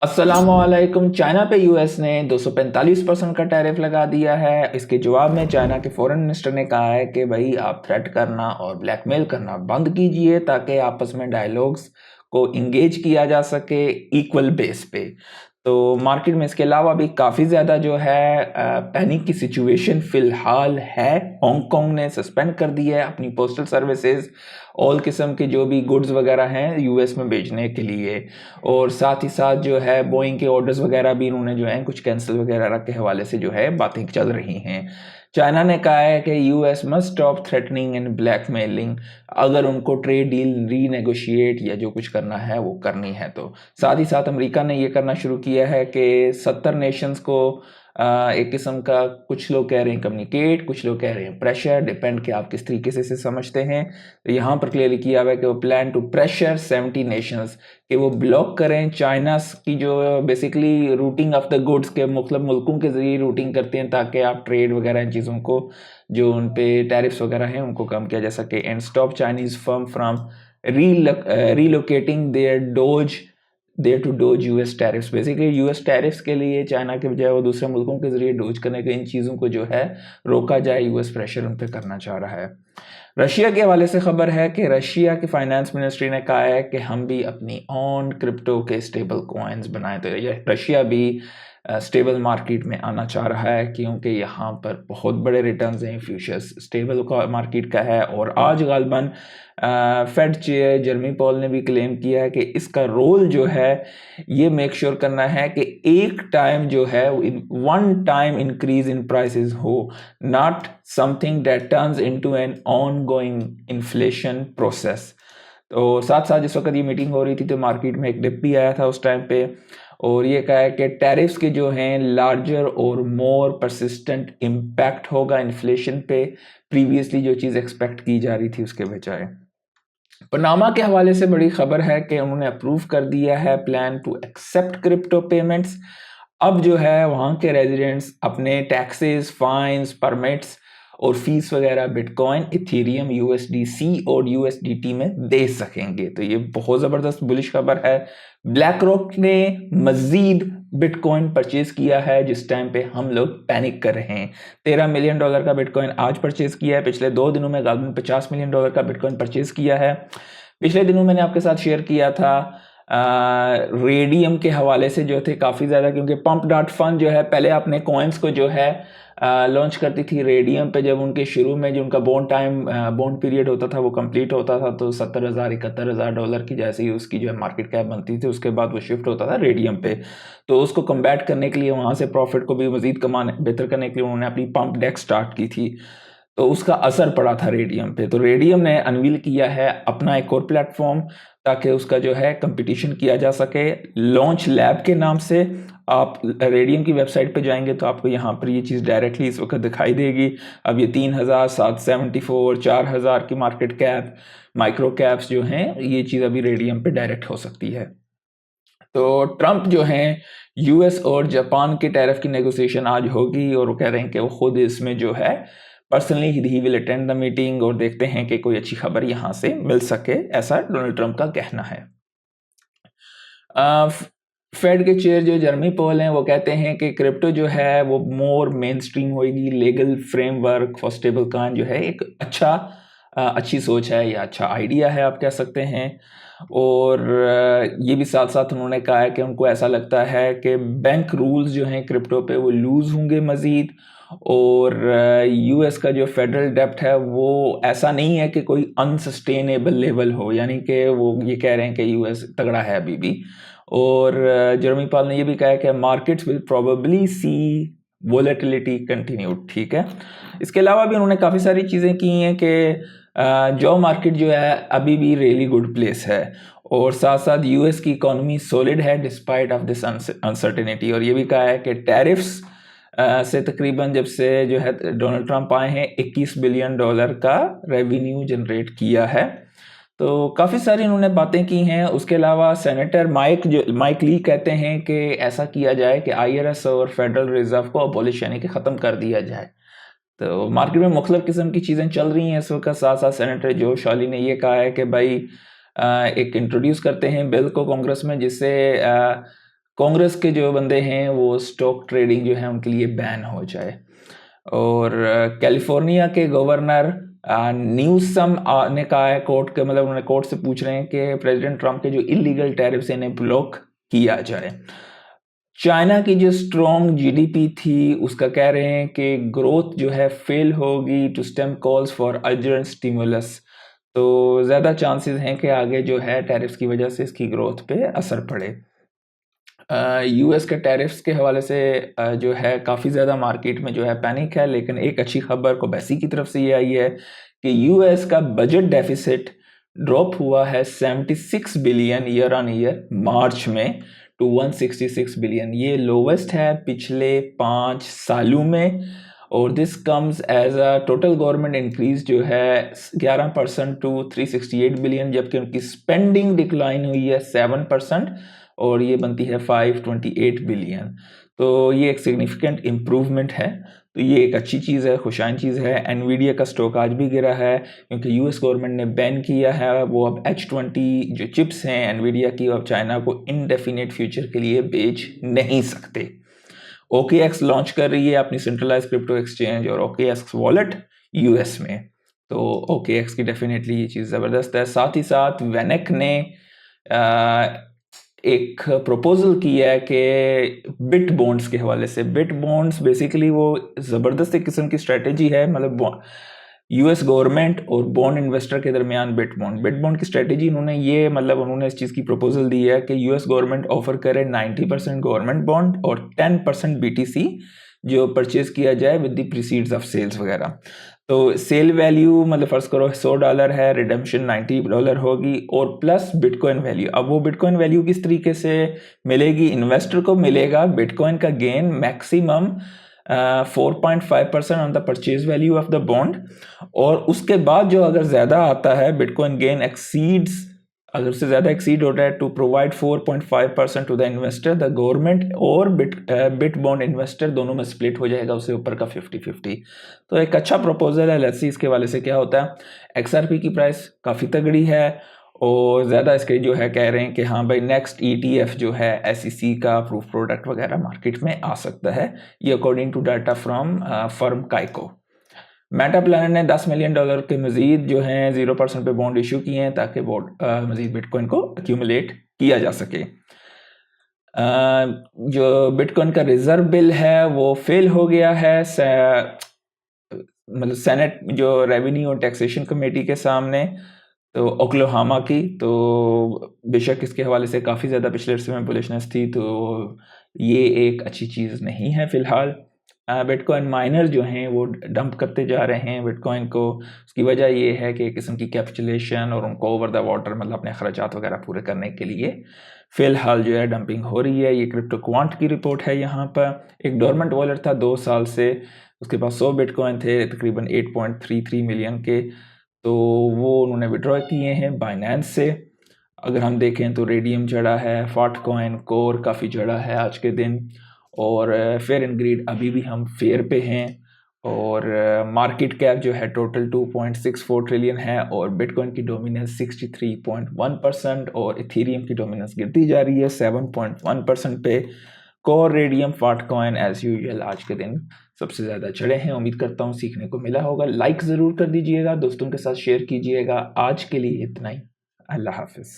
अस्सलामुअलैकुम। चाइना पे यूएस ने 245% का टैरिफ लगा दिया है। इसके जवाब में चाइना के फॉरेन मिनिस्टर ने कहा है कि भाई आप थ्रेट करना और ब्लैकमेल करना बंद कीजिए ताकि आपस में डायलॉग्स को इंगेज किया जा सके इक्वल बेस पे। तो मार्केट में इसके अलावा भी काफ़ी ज़्यादा जो है पैनिक की सिचुएशन फ़िलहाल है। हांगकांग ने सस्पेंड कर दी है अपनी पोस्टल सर्विसेज ऑल किस्म के जो भी गुड्स वगैरह हैं यूएस में भेजने के लिए, और साथ ही साथ जो है बोइंग के ऑर्डर्स वगैरह भी इन्होंने जो है कुछ कैंसिल वगैरह के हवाले से जो है बातें चल रही हैं। चाइना ने कहा है कि US must stop threatening and blackmailing अगर उनको ट्रेड डील रीनेगोशिएट या जो कुछ करना है वो करनी है तो। साथ ही साथ अमेरिका ने ये करना शुरू किया है कि 70 नेशंस को एक किस्म का, कुछ लोग कह रहे हैं कम्युनिकेट, कुछ लोग कह रहे हैं प्रेशर, डिपेंड कि आप किस तरीके से इसे समझते हैं। तो यहाँ पर क्लियरली किया हुआ है कि वो प्लान टू प्रेशर 70 नेशंस कि वो ब्लॉक करें चाइना की जो basically routing of the goods के मुख्तलिफ मुल्कों के ज़रिए रूटिंग करते हैं ताकि आप ट्रेड वगैरह इन चीज़ों को जो उन पे टैरिफ्स वगैरह हैं उनको कम किया जा सके। And stop Chinese firm from relocating there to dodge US tariffs. Basically US tariffs के लिए चाइना के बजाय वो दूसरे मुल्कों के ज़रिए डोज करने के इन चीज़ों को जो है रोका जाए। यूएस प्रेशर उन पर करना चाह रहा है। रशिया के हवाले से खबर है कि रशिया की फाइनेंस मिनिस्ट्री ने कहा है कि हम भी अपनी ऑन क्रिप्टो के स्टेबल कॉइन्स बनाएं। तो रशिया भी स्टेबल मार्केट में आना चाह रहा है क्योंकि यहाँ पर बहुत बड़े रिटर्न्स हैं। फ्यूचर्स स्टेबल मार्केट का है और आज गालबन फेड चेयर जर्मी पॉल ने भी क्लेम किया है कि इसका रोल जो है ये मेक श्योर करना है कि एक टाइम जो है one time increase in prices हो, not something that turns into an ongoing inflation process. तो साथ साथ जिस वक्त ये मीटिंग हो रही थी तो मार्केट में एक डिप भी आया था उस टाइम पे, और ये कहा है कि टैरिफ्स के जो हैं लार्जर और मोर परसिस्टेंट इम्पैक्ट होगा इन्फ्लेशन पे, प्रीवियसली जो चीज़ एक्सपेक्ट की जा रही थी उसके बजाय। पनामा के हवाले से बड़ी खबर है कि उन्होंने अप्रूव कर दिया है plan to accept crypto payments. अब जो है वहाँ के रेजिडेंट्स अपने टैक्सेस, फाइन्स, परमिट्स और फीस वगैरह बिटकॉइन, इथेरियम, यूएसडीसी और यूएसडीटी में दे सकेंगे। तो ये बहुत ज़बरदस्त बुलिश खबर है। ब्लैक रॉक ने मज़ीद बिटकॉइन परचेज किया है जिस टाइम पे हम लोग पैनिक कर रहे हैं। $13 मिलियन का बिटकॉइन आज परचेज किया है। पिछले 2 दिनों में गालबन $50 मिलियन का बिटकॉइन परचेज किया है। पिछले दिनों मैंने आपके साथ शेयर किया था रेडियम के हवाले से जो थे काफ़ी ज़्यादा, क्योंकि पंप डॉट फंड जो है पहले अपने कॉइन्स को जो है लॉन्च करती थी रेडियम पे। जब उनके शुरू में जो उनका बॉन्ड पीरियड होता था वो कंप्लीट होता था तो $70,000 $71,000 की जैसे ही उसकी जो है मार्केट कैप बनती थी उसके बाद वो शिफ्ट होता था रेडियम पे। तो उसको कम्बैट करने के लिए, वहाँ से प्रॉफिट को भी मज़ीद कमाने बेहतर करने के लिए उन्होंने अपनी पंप डेक स्टार्ट की थी। तो उसका असर पड़ा था रेडियम पे। तो रेडियम ने अनवील किया है अपना एक और प्लेटफॉर्म ताकि उसका जो है कंपटीशन किया जा सके लॉन्च लैब के नाम से। आप रेडियम की वेबसाइट पे जाएंगे तो आपको यहाँ पर ये चीज़ डायरेक्टली इस वक्त दिखाई देगी। अब ये 3,774 4,000 की मार्केट कैप, माइक्रो कैप्स जो हैं, ये चीज़ अभी रेडियम पे डायरेक्ट हो सकती है। तो ट्रंप जो हैं यूएस और जापान के टैरिफ की नेगोशिएशन आज होगी और वो कह रहे हैं कि वो खुद इसमें जो है personally he will attend the meeting, और देखते हैं कि कोई अच्छी खबर यहाँ से मिल सके, ऐसा डोनाल्ड ट्रंप का कहना है। फेड के चेयर जो जर्मी पॉल हैं वो कहते हैं कि क्रिप्टो जो है वो मोर मेन स्ट्रीम होगी। Legal framework for stable coin जो है एक अच्छी सोच है या अच्छा आइडिया है आप कह सकते हैं। और ये भी साथ साथ उन्होंने कहा है कि उनको ऐसा लगता है कि बैंक रूल्स जो हैं क्रिप्टो पे वो लूज़ होंगे मज़ीद, और यूएस का जो फेडरल डेप्ट है वो ऐसा नहीं है कि कोई अनसस्टेनेबल लेवल हो, यानी कि वो ये कह रहे हैं कि यूएस तगड़ा है अभी भी। और जर्मी पाल ने ये भी कहा है कि markets will probably see volatility continued. ठीक है, इसके अलावा भी उन्होंने काफ़ी सारी चीज़ें की हैं कि जॉब मार्केट जो है अभी भी रियली गुड प्लेस है, और साथ साथ यूएस की इकोनॉमी सॉलिड है डिस्पाइट ऑफ दिस अनसर्टेनिटी। और ये भी कहा है कि टैरिफ्स से तकरीबन जब से जो है डोनाल्ड ट्रंप आए हैं $21 बिलियन का रेवेन्यू जनरेट किया है। तो काफ़ी सारी उन्होंने बातें की हैं। उसके अलावा सेनेटर माइक ली कहते हैं कि ऐसा किया जाए कि आईआरएस और फेडरल रिजर्व को अबॉलिश यानी कि ख़त्म कर दिया जाए। तो मार्केट में मुख्तलिफ किस्म की चीज़ें चल रही हैं इस वक्त। साथ साथ सेनेटर जो शॉली ने ये कहा है कि भाई एक इंट्रोड्यूस करते हैं बिल को कांग्रेस में जिससे कांग्रेस के जो बंदे हैं वो स्टॉक ट्रेडिंग जो है उनके लिए बैन हो जाए। और कैलिफोर्निया के गवर्नर न्यूसम ने कहा है कोर्ट के, मतलब उन्होंने कोर्ट से पूछ रहे हैं कि प्रेसिडेंट ट्रंप के जो इलीगल टैरिफ्स इन्हें ब्लॉक किया जाए। चाइना की जो स्ट्रॉन्ग जीडीपी थी उसका कह रहे हैं कि ग्रोथ जो है फेल होगी to stem calls for urgent stimulus. तो ज़्यादा चांसेस हैं कि आगे जो है टैरिफ्स की वजह से इसकी ग्रोथ पे असर पड़े। यूएस के टैरिफ्स के हवाले से जो है काफ़ी ज़्यादा मार्केट में जो है पैनिक है, लेकिन एक अच्छी खबर कोबैसी की तरफ से ये आई है कि यूएस का बजट डेफिसिट ड्रॉप हुआ है 76 billion year on year March में टू 166 बिलियन। ये लोवेस्ट है पिछले 5 सालों में। और this comes as a total government increase जो है 11% टू 368 बिलियन, जबकि उनकी स्पेंडिंग डिक्लाइन हुई है 7% और ये बनती है 528 बिलियन। तो ये एक सिग्निफिकेंट इम्प्रूवमेंट है। तो ये एक अच्छी चीज़ है, खुशाइन चीज़ है। एनवीडिया का स्टॉक आज भी गिरा है क्योंकि यूएस गवर्नमेंट ने बैन किया है, वो अब H20 जो चिप्स हैं एनवीडिया की, अब चाइना को इनडेफिनेट फ्यूचर के लिए बेच नहीं सकते। OKX लॉन्च कर रही है अपनी सेंट्रलाइज क्रिप्टो एक्सचेंज और OKX वॉलेट यूएस में। तो OKX की डेफिनेटली ये चीज़ ज़बरदस्त है। साथ ही साथ वेनेक ने एक प्रपोजल किया है कि बिट बॉन्ड्स के हवाले से। बिट बॉन्ड्स बेसिकली वो ज़बरदस्त एक किस्म की स्ट्रेटेजी है, मतलब यूएस गवर्नमेंट और बॉन्ड इन्वेस्टर के दरमियान बिट बॉन्ड की स्ट्रेटेजी उन्होंने ये, मतलब उन्होंने इस चीज़ की प्रपोजल दी है कि यूएस गवर्नमेंट ऑफर करे 90% गवर्नमेंट बॉन्ड और 10% BTC जो परचेज किया जाए with the proceeds of sales वगैरह। तो सेल वैल्यू मतलब फ़र्ज़ करो $100 है, रिडेम्पशन $90 होगी और प्लस बिटकॉइन वैल्यू। अब वो बिटकॉइन वैल्यू किस तरीके से मिलेगी? इन्वेस्टर को मिलेगा बिटकॉइन का gain maximum 4.5% on the purchase value of the bond. और उसके बाद जो अगर ज़्यादा आता है बिटकॉइन गेन एक्सीड्स, अगर उससे ज़्यादा एक्सीड होता है, to provide 4.5% to the investor, the government और बिट बॉन्ड इन्वेस्टर दोनों में स्प्लिट हो जाएगा उससे ऊपर का 50-50। तो एक अच्छा प्रपोजल है, लेट्स सी इसके वाले से क्या होता है। XRP की प्राइस काफ़ी तगड़ी है और ज़्यादा इसके जो है कह रहे हैं कि हाँ भाई नेक्स्ट ETF जो है SEC का अप्रूव प्रोडक्ट वगैरह मार्केट में आ सकता है, ये according to data from firm Kaiko. Metaplanet ने $10 मिलियन के मजीद जो हैं 0% पे बॉन्ड इशू किए हैं ताकि मजीद बिटकॉइन को एक्यूमुलेट किया जा सके। जो बिटकॉइन का रिजर्व बिल है वो फेल हो गया है, मतलब सेनेट जो रेवेन्यू और टैक्सेशन कमेटी के सामने, तो ओक्लाहोमा की। तो बेशक इसके हवाले से काफ़ी ज़्यादा पिछले अरसे में बुलिशनेस थी, तो ये एक अच्छी चीज़ नहीं है फ़िलहाल। बिटकॉइन माइनर जो हैं वो डंप करते जा रहे हैं बिटकॉइन को। उसकी वजह ये है कि एक किस्म की कैपिटुलेशन और उनको ओवर द वाटर, मतलब अपने अखराजात वगैरह पूरे करने के लिए फ़िलहाल जो है डंपिंग हो रही है। ये क्रिप्टो क्वांट की रिपोर्ट है। यहाँ पर एक डोरमेंट वॉलेट था 2 साल से, उसके पास 100 बिटकॉइन थे तकरीबन 8.33 मिलियन के, तो वो उन्होंने विड्रॉ किए हैं बाइनेंस से। अगर हम देखें तो रेडियम चढ़ा है, फॉटकॉइन कोर काफ़ी चढ़ा है आज के दिन, और फेयर एंड ग्रीड अभी भी हम फेयर पे हैं। और मार्केट कैप जो है टोटल 2.64 ट्रिलियन है और बिटकॉइन की डोमिनेंस 63.1% और इथेरियम की डोमिनेंस गिरती जा रही है 7.1% पे। कोर, रेडियम, फॉटकॉइन एज यूजुअल आज के दिन सबसे ज़्यादा चढ़े हैं। उम्मीद करता हूँ सीखने को मिला होगा। लाइक ज़रूर कर दीजिएगा, दोस्तों के साथ शेयर कीजिएगा। आज के लिए इतना ही। अल्लाह हाफिज़।